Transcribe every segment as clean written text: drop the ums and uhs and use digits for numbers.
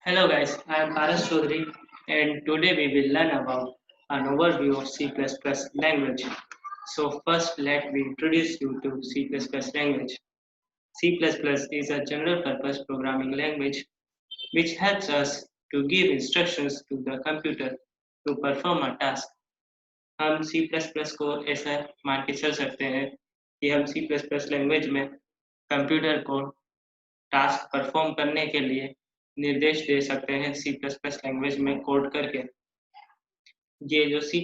Hello guys, I am Paras Chaudhary and today we will learn about an overview of C++ language. So first let me introduce you to C++ language. C++ is a general purpose programming language which helps us to give instructions to the computer to perform a task. हम C++ को ऐसा मान के चल सकते हैं कि हम C++ लैंग्वेज में कंप्यूटर को टास्क परफॉर्म करने के लिए निर्देश दे सकते हैं C++ लैंग्वेज में कोड करके। ये जो C++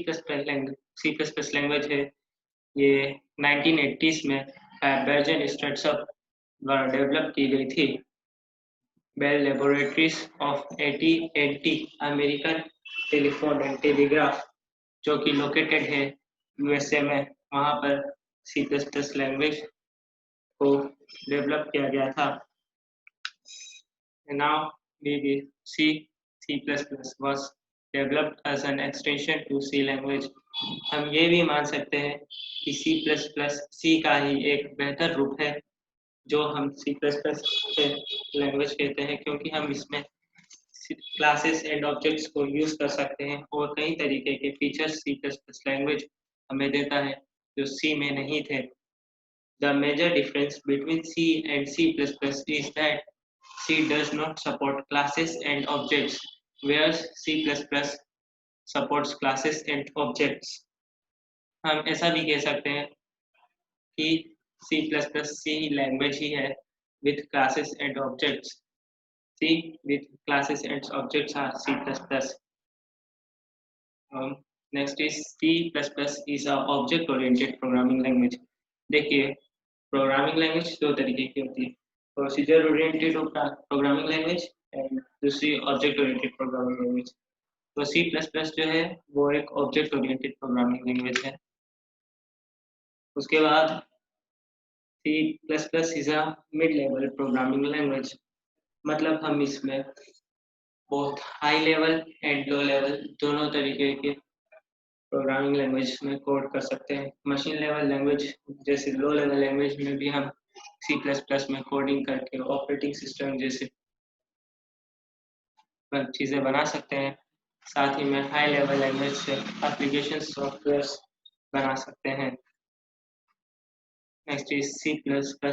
लैंग्वेज है ये 1980s में बेर्जन स्टर्टअप द्वारा डेवलप की गई थी। Bell laboratories of AT&T American telephone and telegraph जो कि लोकेटेड है USA में, वहाँ पर C++ लैंग्वेज को डेवलप किया गया था। And now we will see C++ was developed as an extension to C language. हम ये भी मान सकते हैं कि C का ही एक बेहतर रूप है जो हम C++ लैंग्वेज कहते हैं, क्योंकि हम इसमें क्लासेस एंड ऑब्जेक्ट्स को यूज कर सकते हैं और कई तरीके के फीचर्स C++ लैंग्वेज हमें देता है जो C में नहीं थे। The major difference between C and C++ is that C does not support classes and objects, whereas C++ supports classes and objects. हम ऐसा भी कह सकते हैं कि C++ लैंग्वेज ही है with classes and objects. C with classes and objects are C++. Next is C++ is a object-oriented programming language. देखिए, programming language दो तरीके की होती है, procedure oriented programming language and दूसरी ऑब्जेक्ट ओरिएंटेड प्रोग्रामिंग लैंग्वेज। तो C++ जो है वो एक ऑब्जेक्ट ओरिएंटेड प्रोग्रामिंग लैंग्वेज है। उसके बाद C++ is a mid level programming language, मतलब हम इसमें बहुत high level and low level दोनों तरीके के प्रोग्रामिंग लैंग्वेज में कोड कर सकते हैं। मशीन लेवल लैंग्वेज जैसे लो लेवल लैंग्वेज में भी हम C++ में कोडिंग करके ऑपरेटिंग सिस्टम जैसे चीज़ें बना सकते हैं। साथ ही में हाई लेवल लैंग्वेज से एप्लीकेशन सॉफ्टवेयर बना सकते हैं। Next is C++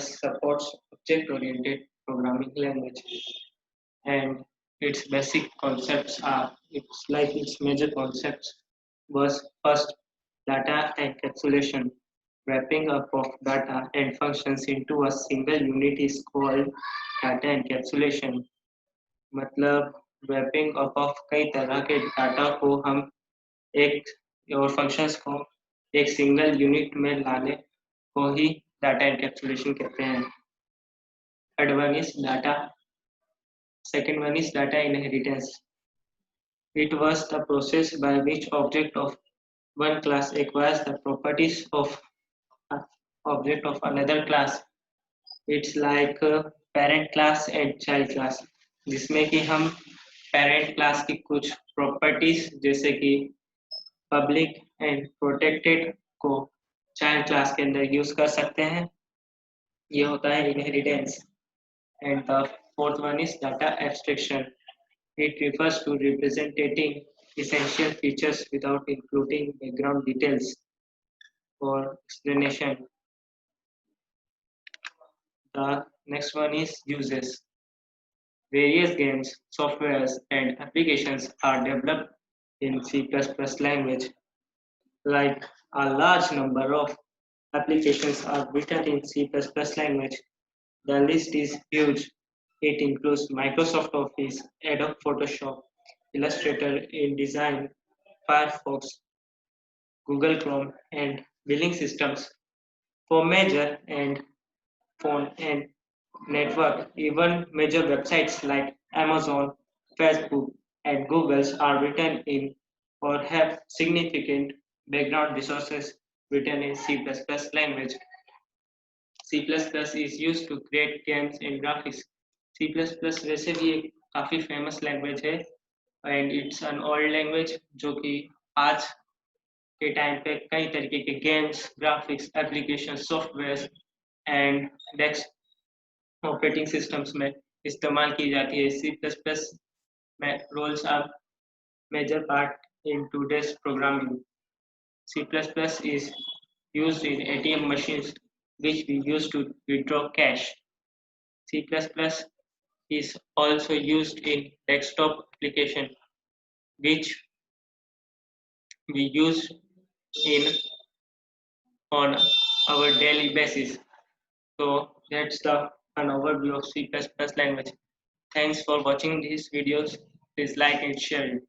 supports object oriented programming language and its basic concepts are its major concepts was first data encapsulation. Wrapping up of data and functions into a single unit is called data encapsulation. मतलब wrapping up of कई तरह के data को हम एक और functions को एक सिंगल यूनिट में लाने को ही डाटा एनकैप्सुलेशन कहते हैं। Third one is data, second one is data inheritance. It was the process by which object of one class acquires the properties of object of another class. It's like parent class and child class, जिसमें कि हम parent class की कुछ properties जैसे कि public and protected को child class के अंदर use कर सकते हैं। ये होता है inheritance. And the fourth one is data abstraction. It refers to representing essential features without including background details or explanation. The next one is uses. Various games, softwares, and applications are developed in C++ language. Like a large number of applications are written in C++ language. The list is huge. It includes Microsoft Office, Adobe Photoshop, Illustrator, InDesign, Firefox, Google Chrome, and billing systems for major and phone and network. Even major websites like Amazon, Facebook, and Google are written in or have significant background resources written in C++ language. C++ is used to create games and graphics. C++ वैसे भी एक काफ़ी famous language है and it's an old language जो कि आज के time पे कई तरीके के games, graphics, application, software and desk operating systems में इस्तेमाल की जाती है। C++ roles are major part in today's programming. C++ is used in ATM machines which we use to withdraw cash. C++ is also used in desktop application which we use in on our daily basis. So that's an overview of C++ language. Thanks for watching these videos. Please like and share it.